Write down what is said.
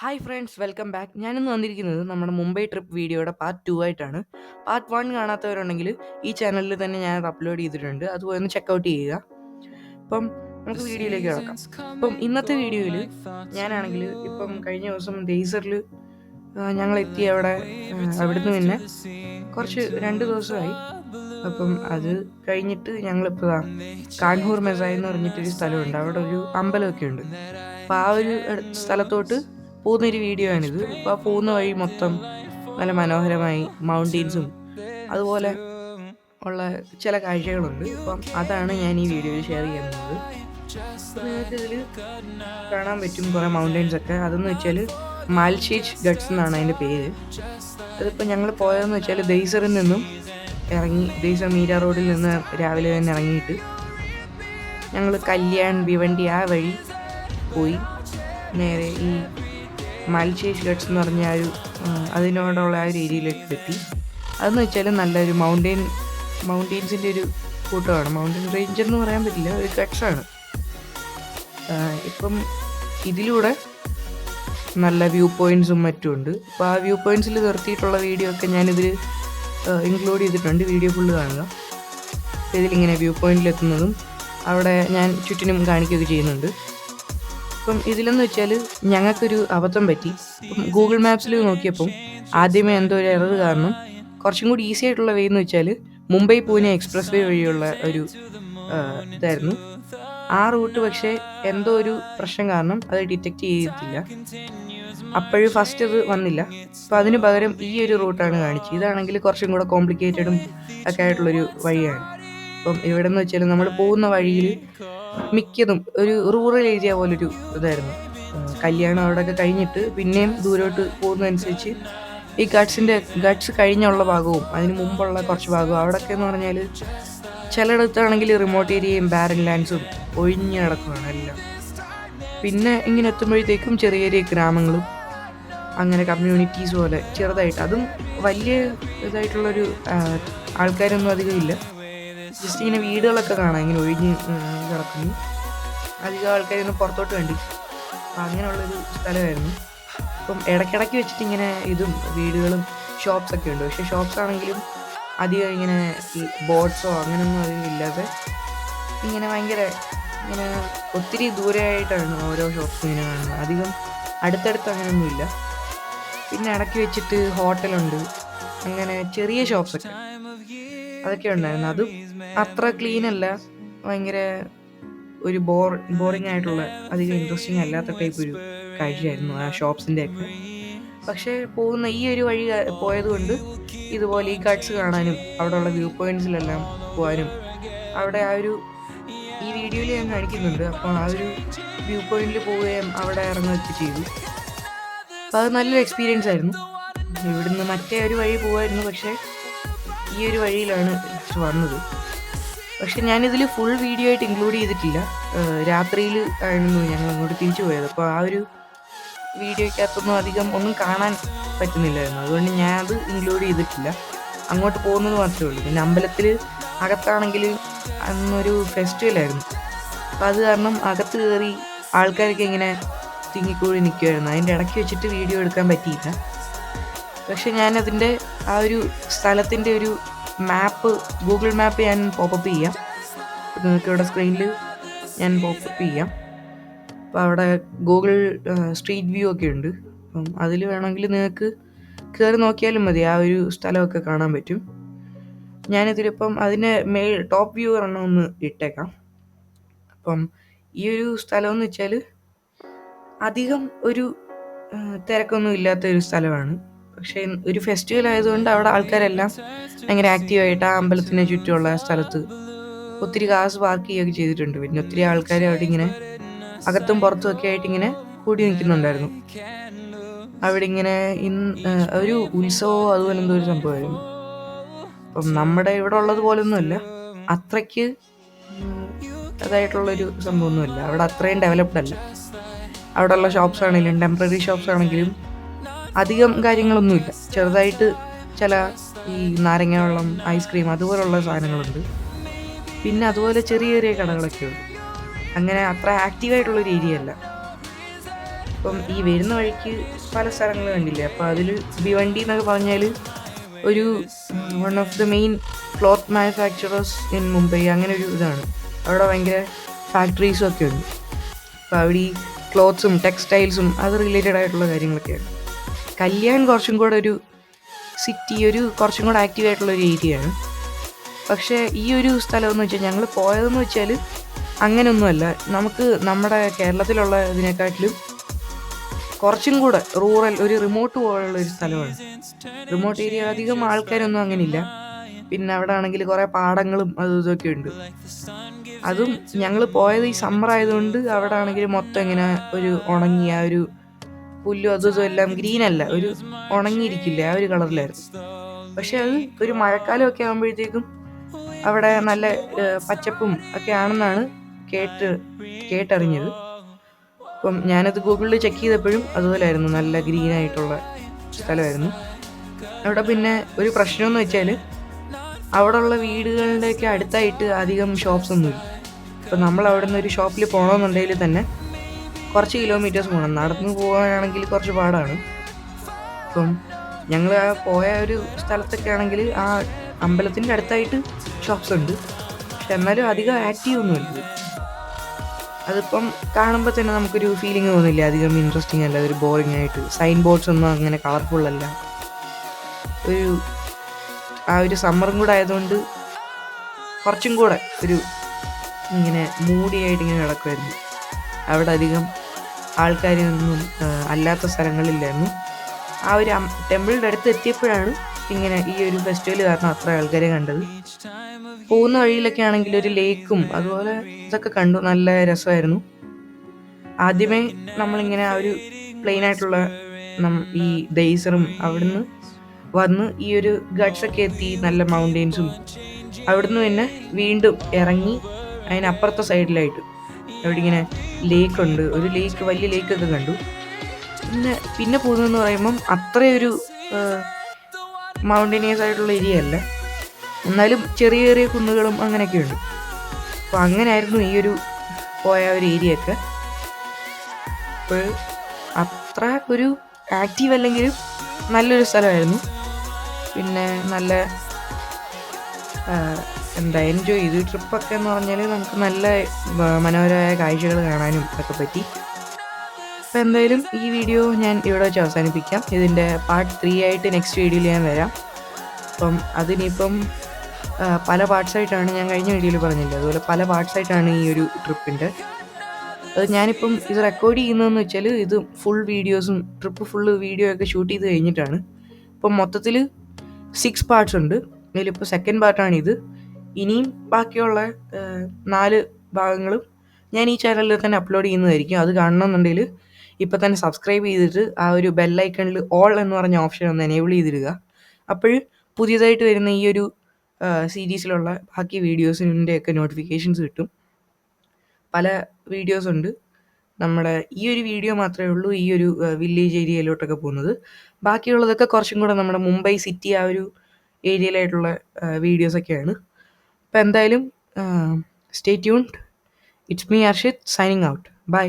Hi friends, welcome back. ഞാനിന്ന് വന്നിരിക്കുന്നത് നമ്മുടെ മുംബൈ ട്രിപ്പ് വീഡിയോയുടെ പാർട്ട് 2 ആയിട്ടാണ്. പാർട്ട് 1 കാണാത്തവരുണ്ടെങ്കിൽ ഈ ചാനലിൽ തന്നെ ഞാനത് അപ്ലോഡ് ചെയ്തിട്ടുണ്ട്. അത് പോയി ഒന്ന് ചെക്കൗട്ട് ചെയ്യുക. അപ്പം നമുക്ക് വീഡിയോയിലേക്ക് കിടക്കാം. ഇപ്പം ഇന്നത്തെ വീഡിയോയിൽ ഞാനാണെങ്കിൽ ഇപ്പം കഴിഞ്ഞ ദിവസം ഡേസറിൽ ഞങ്ങൾ എത്തി അവിടുന്ന് പിന്നെ കുറച്ച് 2 ദിവസമായി. അപ്പം അത് കഴിഞ്ഞിട്ട് ഞങ്ങളിപ്പോൾ കാൺഹൂർ മെസായി എന്ന് പറഞ്ഞിട്ടൊരു സ്ഥലമുണ്ട്. അവിടെ ഒരു അമ്പലമൊക്കെ ഉണ്ട്. അപ്പോൾ ആ ഒരു സ്ഥലത്തോട്ട് പോകുന്നൊരു വീഡിയോ ആണിത്. അപ്പോൾ ആ പോകുന്ന വഴി മൊത്തം നല്ല മനോഹരമായി മൗണ്ടെയ്ൻസും അതുപോലെ ഉള്ള ചില കാഴ്ചകളുണ്ട്. അപ്പം അതാണ് ഞാൻ ഈ വീഡിയോയിൽ ഷെയർ ചെയ്യുന്നത്. നിങ്ങൾക്ക് ഇതിൽ കാണാൻ പറ്റും കുറേ മൗണ്ടെയ്ൻസ് ഒക്കെ. അതെന്ന് വെച്ചാൽ മാൽഷേജ് ഗട്ട്സ് എന്നാണ് അതിൻ്റെ പേര്. അതിപ്പോൾ ഞങ്ങൾ പോയതെന്ന് വെച്ചാൽ ദൈസറിൽ നിന്നും ഇറങ്ങി, ദൈസർ മീര റോഡിൽ നിന്ന് രാവിലെ തന്നെ ഇറങ്ങിയിട്ട് ഞങ്ങൾ കല്യാൺ ഭിവണ്ടി ആ വഴി പോയി നേരെ ഈ മാൽഷേജ് ഗട്ട്സ് എന്ന് പറഞ്ഞ അതിനോടുള്ള ആ ഒരു ഏരിയയിലേക്ക് എത്തി. അതെന്ന് വെച്ചാൽ നല്ലൊരു മൗണ്ടെയ്ൻസിൻ്റെ ഒരു കൂട്ടമാണ്. മൗണ്ടെയ്ൻ റേഞ്ച് എന്ന് പറയാൻ പറ്റില്ല, ഒരു ഗട്ട്സാണ്. ഇപ്പം ഇതിലൂടെ നല്ല വ്യൂ പോയിൻറ്റ്സും മറ്റും ഉണ്ട്. അപ്പോൾ ആ വ്യൂ പോയിൻറ്റ്സിൽ നിർത്തിയിട്ടുള്ള വീഡിയോ ഒക്കെ ഞാനിതിൽ ഇൻക്ലൂഡ് ചെയ്തിട്ടുണ്ട്. വീഡിയോ ഫുള്ള് കാണുക. ഇതിലിങ്ങനെ വ്യൂ പോയിൻറ്റിലെത്തുന്നതും അവിടെ ഞാൻ ചുറ്റിനും കാണിക്കുകയൊക്കെ ചെയ്യുന്നുണ്ട്. ഇപ്പം ഇതിലെന്ന് വെച്ചാൽ ഞങ്ങൾക്കൊരു അബദ്ധം പറ്റി. ഇപ്പം ഗൂഗിൾ മാപ്സിൽ നോക്കിയപ്പം ആദ്യമേ എന്തോ ഒരു എറർ കാരണം കുറച്ചും കൂടി ഈസി ആയിട്ടുള്ള വേ എന്ന് വെച്ചാൽ മുംബൈ പൂനെ എക്സ്പ്രസ് വേ വഴിയുള്ള ഒരു ഇതായിരുന്നു ആ റൂട്ട്. പക്ഷേ എന്തോ ഒരു പ്രശ്നം കാരണം അത് ഡിറ്റക്റ്റ് ചെയ്തിട്ടില്ല. അപ്പോഴും ഫസ്റ്റ് ഇത് വന്നില്ല. അപ്പോൾ അതിന് പകരം ഈ ഒരു റൂട്ടാണ് കാണിച്ചത്. ഇതാണെങ്കിൽ കുറച്ചും കൂടെ കോംപ്ലിക്കേറ്റഡും ഒക്കെ ആയിട്ടുള്ളൊരു വഴിയാണ്. അപ്പം ഇവിടെ എന്ന് വെച്ചാൽ നമ്മൾ പോകുന്ന വഴിയിൽ മിക്കതും ഒരു റൂറൽ ഏരിയ പോലൊരു ഇതായിരുന്നു. കല്യാണം അവിടെയൊക്കെ കഴിഞ്ഞിട്ട് പിന്നെയും ദൂരോട്ട് പോകുന്നതനുസരിച്ച് ഈ ഗട്ട്സ് കഴിഞ്ഞുള്ള ഭാഗവും അതിന് മുമ്പുള്ള കുറച്ച് ഭാഗവും അവിടെയൊക്കെ എന്ന് പറഞ്ഞാൽ ചിലയിടത്താണെങ്കിൽ റിമോട്ട് ഏരിയയും ബാരൻ ലാൻഡ്സും ഒഴിഞ്ഞ് കിടക്കുകയാണ് എല്ലാം. പിന്നെ ഇങ്ങനെ എത്തുമ്പോഴത്തേക്കും ചെറിയ ചെറിയ ഗ്രാമങ്ങളും അങ്ങനെ കമ്മ്യൂണിറ്റീസ് പോലെ ചെറുതായിട്ട്, അതും വലിയ ഇതായിട്ടുള്ളൊരു ആൾക്കാരൊന്നും അധികം ഇല്ല. ജസ്റ്റ് ഇങ്ങനെ വീടുകളൊക്കെ കാണാം, ഇങ്ങനെ ഒഴിഞ്ഞ് കിടക്കുന്നു. അധികം ആൾക്കാരൊന്നും പുറത്തോട്ട് വേണ്ടി. അപ്പം അങ്ങനെയുള്ളൊരു സ്ഥലമായിരുന്നു. അപ്പം ഇടയ്ക്കിടയ്ക്ക് വെച്ചിട്ട് ഇങ്ങനെ ഇതും വീടുകളും ഷോപ്സൊക്കെ ഉണ്ട്. പക്ഷേ ഷോപ്സ് ആണെങ്കിലും അധികം ഇങ്ങനെ ഈ ബോർഡ്സോ അങ്ങനെയൊന്നും അധികം ഇല്ലാതെ ഇങ്ങനെ ഭയങ്കര ഇങ്ങനെ ഒത്തിരി ദൂരെയായിട്ടാണ് ഓരോ ഷോപ്സും ഇങ്ങനെ കാണുന്നത്. അധികം അടുത്തടുത്ത് അങ്ങനെയൊന്നുമില്ല. പിന്നെ ഇടയ്ക്ക് വെച്ചിട്ട് ഹോട്ടലുണ്ട്, അങ്ങനെ ചെറിയ ഷോപ്സൊക്കെ അതൊക്കെ ഉണ്ടായിരുന്നു. അതും അത്ര ക്ലീൻ അല്ല, ഭയങ്കര ഒരു ബോറിംഗ് ആയിട്ടുള്ള അധികം ഇൻട്രസ്റ്റിംഗ് അല്ലാത്ത ടൈപ്പ് ഒരു കാഴ്ചയായിരുന്നു ആ ഷോപ്സിൻ്റെ ഒക്കെ. പക്ഷേ പോകുന്ന ഈ ഒരു വഴി പോയതുകൊണ്ട് ഇതുപോലെ ഈ ഗട്ട്സ് കാണാനും അവിടെയുള്ള വ്യൂ പോയിൻറ്റ്സിലെല്ലാം പോകാനും അവിടെ ഈ വീഡിയോയിൽ ഞാൻ കാണിക്കുന്നുണ്ട്. അപ്പോൾ ആ ഒരു വ്യൂ പോയിന്റിൽ പോവുകയും അവിടെ ഇറങ്ങുകയൊക്കെ ചെയ്തു. അപ്പോൾ അത് നല്ലൊരു എക്സ്പീരിയൻസ് ആയിരുന്നു. ഇവിടുന്ന് മറ്റേ ഒരു വഴി പോകുമായിരുന്നു, പക്ഷേ ഈ ഒരു വഴിയിലാണ് വന്നത്. പക്ഷെ ഞാനിതിൽ ഫുൾ വീഡിയോ ആയിട്ട് ഇൻക്ലൂഡ് ചെയ്തിട്ടില്ല. രാത്രിയിൽ ആയിരുന്നു ഞങ്ങൾ അങ്ങോട്ട് തിരിച്ചു പോയത്. അപ്പോൾ ആ ഒരു വീഡിയോയ്ക്കകത്തൊന്നും അധികം ഒന്നും കാണാൻ പറ്റുന്നില്ലായിരുന്നു. അതുകൊണ്ട് ഞാനത് ഇൻക്ലൂഡ് ചെയ്തിട്ടില്ല. അങ്ങോട്ട് പോകുന്നത് മാത്രമേ ഉള്ളൂ. പിന്നെ അമ്പലത്തിൽ അകത്താണെങ്കിൽ അന്നൊരു ഫെസ്റ്റിവലായിരുന്നു. അപ്പം അത് കാരണം അകത്ത് കയറി ആൾക്കാരൊക്കെ ഇങ്ങനെ തിങ്ങിക്കൂടി നിൽക്കുമായിരുന്നു. അതിൻ്റെ ഇടയ്ക്ക് വെച്ചിട്ട് വീഡിയോ എടുക്കാൻ പറ്റിയില്ല. പക്ഷെ ഞാനതിൻ്റെ ആ ഒരു സ്ഥലത്തിൻ്റെ ഒരു മാപ്പ്, ഗൂഗിൾ മാപ്പ് ഞാൻ പോപ്പപ്പ് ചെയ്യാം. നിങ്ങൾക്ക് ഇവിടെ സ്ക്രീനിൽ ഞാൻ പോപ്പപ്പ് ചെയ്യാം. അപ്പോൾ അവിടെ ഗൂഗിൾ സ്ട്രീറ്റ് വ്യൂ ഒക്കെ ഉണ്ട്. അപ്പം അതിൽ വേണമെങ്കിൽ നിങ്ങൾക്ക് കയറി നോക്കിയാലും മതി, ആ ഒരു സ്ഥലമൊക്കെ കാണാൻ പറ്റും. ഞാനിതിലിപ്പം അതിന് ടോപ്പ് വ്യൂ ഒരെണ്ണം ഒന്ന് ഇട്ടേക്കാം. അപ്പം ഈ ഒരു സ്ഥലമെന്ന് വെച്ചാൽ അധികം ഒരു തിരക്കൊന്നും ഇല്ലാത്ത ഒരു സ്ഥലമാണ്. പക്ഷേ ഒരു ഫെസ്റ്റിവൽ ആയതുകൊണ്ട് അവിടെ ആൾക്കാരെല്ലാം ഭയങ്കര ആക്റ്റീവായിട്ട് ആ അമ്പലത്തിന് ചുറ്റുമുള്ള സ്ഥലത്ത് ഒത്തിരി കാസ് പാർക്ക് ചെയ്യുകയൊക്കെ ചെയ്തിട്ടുണ്ട്. പിന്നെ ഒത്തിരി ആൾക്കാർ അവിടെ ഇങ്ങനെ അകത്തും പുറത്തും ഒക്കെ ആയിട്ട് ഇങ്ങനെ കൂടി നിൽക്കുന്നുണ്ടായിരുന്നു. അവിടെ ഇങ്ങനെ ഒരു ഉത്സവമോ അതുപോലെ എന്തോ ഒരു സംഭവമായിരുന്നു. അപ്പം നമ്മുടെ ഇവിടെ ഉള്ളത് പോലൊന്നുമല്ല, അത്രയ്ക്ക് അതായിട്ടുള്ളൊരു സംഭവമൊന്നുമില്ല. അവിടെ അത്രയും ഡെവലപ്ഡ് അല്ല. അവിടെയുള്ള ഷോപ്സ് ആണെങ്കിലും ടെമ്പററി ഷോപ്സ് ആണെങ്കിലും അധികം കാര്യങ്ങളൊന്നുമില്ല. ചെറുതായിട്ട് ചില ഈ നാരങ്ങ വെള്ളം, ഐസ്ക്രീം അതുപോലുള്ള സാധനങ്ങളുണ്ട്. പിന്നെ അതുപോലെ ചെറിയ ചെറിയ കടകളൊക്കെ ഉണ്ട്. അങ്ങനെ അത്ര ആക്റ്റീവായിട്ടുള്ളൊരു ഏരിയ അല്ല. അപ്പം ഈ വരുന്ന വഴിക്ക് പല സ്ഥലങ്ങൾ കണ്ടില്ലേ, അപ്പോൾ അതിൽ ഭിവണ്ടി എന്നൊക്കെ പറഞ്ഞാൽ ഒരു one of the main cloth manufacturers in Mumbai, അങ്ങനെ ഒരു ഇതാണ്. അവിടെ ഭയങ്കര ഫാക്ടറീസും ഒക്കെ ഉണ്ട്. അപ്പോൾ അവിടെ ഈ ക്ലോത്ത്സും ടെക്സ്റ്റൈൽസും അത് റിലേറ്റഡ് ആയിട്ടുള്ള കാര്യങ്ങളൊക്കെയാണ്. കല്യാൺ കുറച്ചും കൂടെ ഒരു സിറ്റി, ഒരു കുറച്ചും കൂടെ ആക്റ്റീവ് ആയിട്ടുള്ള ഒരു ഏരിയയാണ്. പക്ഷേ ഈ ഒരു സ്ഥലം എന്ന് വെച്ചാൽ ഞങ്ങൾ പോയതെന്ന് വെച്ചാൽ അങ്ങനെയൊന്നുമല്ല. നമുക്ക് നമ്മുടെ കേരളത്തിലുള്ള ഇതിനെക്കാട്ടിലും കുറച്ചും കൂടെ റൂറൽ, ഒരു റിമോട്ട് പോലുള്ള ഒരു സ്ഥലമാണ്. റിമോട്ട് ഏരിയ, അധികം ആൾക്കാരൊന്നും അങ്ങനെയില്ല. പിന്നെ അവിടെ ആണെങ്കിൽ കുറേ പാടങ്ങളും അതും ഇതൊക്കെ ഉണ്ട്. അതും ഞങ്ങൾ പോയത് ഈ സമ്മർ ആയതുകൊണ്ട് അവിടെ ആണെങ്കിൽ മൊത്തം ഇങ്ങനെ ഒരു ഉണങ്ങിയ ഒരു പുല്ലും അതും ഇതും എല്ലാം ഗ്രീൻ അല്ല, ഒരു ഉണങ്ങിയിരിക്കില്ല, ആ ഒരു കളറിലായിരുന്നു. പക്ഷെ അത് ഒരു മഴക്കാലമൊക്കെ ആകുമ്പോഴത്തേക്കും അവിടെ നല്ല പച്ചപ്പും ഒക്കെ ആണെന്നാണ് കേട്ടറിഞ്ഞത്. അപ്പം ഞാനത് ഗൂഗിളിൽ ചെക്ക് ചെയ്തപ്പോഴും അതുപോലെയായിരുന്നു, നല്ല ഗ്രീൻ ആയിട്ടുള്ള സ്ഥലമായിരുന്നു. അവിടെ പിന്നെ ഒരു പ്രശ്നമെന്ന് വെച്ചാൽ അവിടെയുള്ള വീടുകളുടെയൊക്കെ അടുത്തായിട്ട് അധികം ഷോപ്സ് ഒന്നുമില്ല. ഇപ്പം നമ്മൾ അവിടെ നിന്ന് ഒരു ഷോപ്പിൽ പോകണമെന്നുണ്ടെങ്കിൽ തന്നെ കുറച്ച് കിലോമീറ്റേഴ്സ് പോകണം. നടന്നു പോകാനാണെങ്കിൽ കുറച്ച് പാടാണ്. അപ്പം ഞങ്ങൾ ആ പോയ ഒരു സ്ഥലത്തൊക്കെ ആണെങ്കിൽ ആ അമ്പലത്തിൻ്റെ അടുത്തായിട്ട് ഷോപ്സ് ഉണ്ട്. പക്ഷെ എന്നാലും അധികം ആക്റ്റീവ് ഒന്നുമില്ല. അതിപ്പം കാണുമ്പോൾ തന്നെ നമുക്കൊരു ഫീലിംഗ് തോന്നില്ല, അധികം ഇൻട്രസ്റ്റിംഗ് അല്ല, ഒരു ബോറിംഗ് ആയിട്ട്. സൈൻ ബോർഡ്സ് ഒന്നും അങ്ങനെ കളർഫുൾ അല്ല. ആ ഒരു സമ്മറും കൂടെ ആയതുകൊണ്ട് കുറച്ചും കൂടെ ഒരു ഇങ്ങനെ മൂടിയായിട്ട് ഇങ്ങനെ കിടക്കുമായിരുന്നു. അവിടെ അധികം ആൾക്കാരൊന്നും അല്ലാത്ത സ്ഥലങ്ങളില്ലായിരുന്നു. ആ ഒരു ടെമ്പിളിൻ്റെ അടുത്ത് എത്തിയപ്പോഴാണ് ഇങ്ങനെ ഈ ഒരു ഫെസ്റ്റിവൽ കാരണം അത്ര ആൾക്കാരെ കണ്ടത്. പോകുന്ന വഴിയിലൊക്കെ ആണെങ്കിൽ ഒരു ലേക്കും അതുപോലെ ഇതൊക്കെ കണ്ടു, നല്ല രസമായിരുന്നു. ആദ്യമേ നമ്മളിങ്ങനെ ആ ഒരു പ്ലെയിൻ ആയിട്ടുള്ള ഈ ഡെയ്സറും അവിടുന്ന് വന്ന് ഈ ഒരു ഗട്ട്സൊക്കെ എത്തി, നല്ല മൗണ്ടെയ്ൻസും. അവിടുന്ന് പിന്നെ വീണ്ടും ഇറങ്ങി അതിനപ്പുറത്തെ സൈഡിലായിട്ട് അവിടെ ഇങ്ങനെ ലേക്കുണ്ട്, ഒരു ലേക്ക്, വലിയ ലേക്കൊക്കെ കണ്ടു. പിന്നെ പോകുന്നതെന്ന് പറയുമ്പം അത്രയൊരു മൗണ്ടനിയസ് ആയിട്ടുള്ള ഏരിയ അല്ല, എന്നാലും ചെറിയ ചെറിയ കുന്നുകളും അങ്ങനെയൊക്കെ ഉണ്ട്. അപ്പോൾ അങ്ങനെയായിരുന്നു ഈ ഒരു പോയ ഒരു ഏരിയ ഒക്കെ. അപ്പോൾ അത്ര ഒരു ആക്റ്റീവ് അല്ലെങ്കിലും നല്ലൊരു സ്ഥലമായിരുന്നു. പിന്നെ നല്ല എൻജോയ് ചെയ്തു. ട്രിപ്പൊക്കെ എന്ന് പറഞ്ഞാൽ നമുക്ക് നല്ല മനോഹരമായ കാഴ്ചകൾ കാണാനും ഒക്കെ പറ്റി. അപ്പോൾ എന്തായാലും ഈ വീഡിയോ ഞാൻ ഇവിടെ വെച്ച് അവസാനിപ്പിക്കാം. ഇതിൻ്റെ പാർട്ട് 3 ആയിട്ട് നെക്സ്റ്റ് വീഡിയോയിൽ ഞാൻ വരാം. അപ്പം അതിനിപ്പം പല പാർട്സായിട്ടാണ്, ഞാൻ കഴിഞ്ഞ വീഡിയോയിൽ പറഞ്ഞില്ല, അതുപോലെ പല പാർട്സായിട്ടാണ് ഈ ഒരു ട്രിപ്പിൻ്റെ. അത് ഞാനിപ്പം ഇത് റെക്കോർഡ് ചെയ്യുന്നതെന്ന് വെച്ചാൽ ഇത് ഫുൾ വീഡിയോസും ട്രിപ്പ് ഫുള്ള് വീഡിയോ ഒക്കെ ഷൂട്ട് ചെയ്ത് കഴിഞ്ഞിട്ടാണ്. ഇപ്പം മൊത്തത്തിൽ 6 പാർട്സ് ഉണ്ട്. ഇതിലിപ്പോൾ സെക്കൻഡ് പാർട്ടാണിത്. ഇനിയും ബാക്കിയുള്ള 4 ഭാഗങ്ങളും ഞാൻ ഈ ചാനലിൽ തന്നെ അപ്ലോഡ് ചെയ്യുന്നതായിരിക്കും. അത് കാണണമെന്നുണ്ടെങ്കിൽ ഇപ്പോൾ തന്നെ സബ്സ്ക്രൈബ് ചെയ്തിട്ട് ആ ഒരു ബെല്ലൈക്കണിൽ ഓൾ എന്ന് പറഞ്ഞ ഓപ്ഷൻ ഒന്ന് എനേബിൾ ചെയ്തിടുക. അപ്പോൾ പുതിയതായിട്ട് വരുന്ന ഈ ഒരു സീരീസിലുള്ള ബാക്കി വീഡിയോസിൻ്റെയൊക്കെ നോട്ടിഫിക്കേഷൻസ് കിട്ടും. പല വീഡിയോസ് ഉണ്ട്. നമ്മുടെ ഈ ഒരു വീഡിയോ മാത്രമേ ഉള്ളൂ ഈ ഒരു വില്ലേജ് ഏരിയയിലോട്ടൊക്കെ പോകുന്നത്. ബാക്കിയുള്ളതൊക്കെ കുറച്ചും കൂടെ നമ്മുടെ മുംബൈ സിറ്റി ആ ഒരു ഏരിയയിലായിട്ടുള്ള വീഡിയോസൊക്കെയാണ്. അപ്പോൾ എന്തായാലും stay tuned. It's me Arshit signing out. By.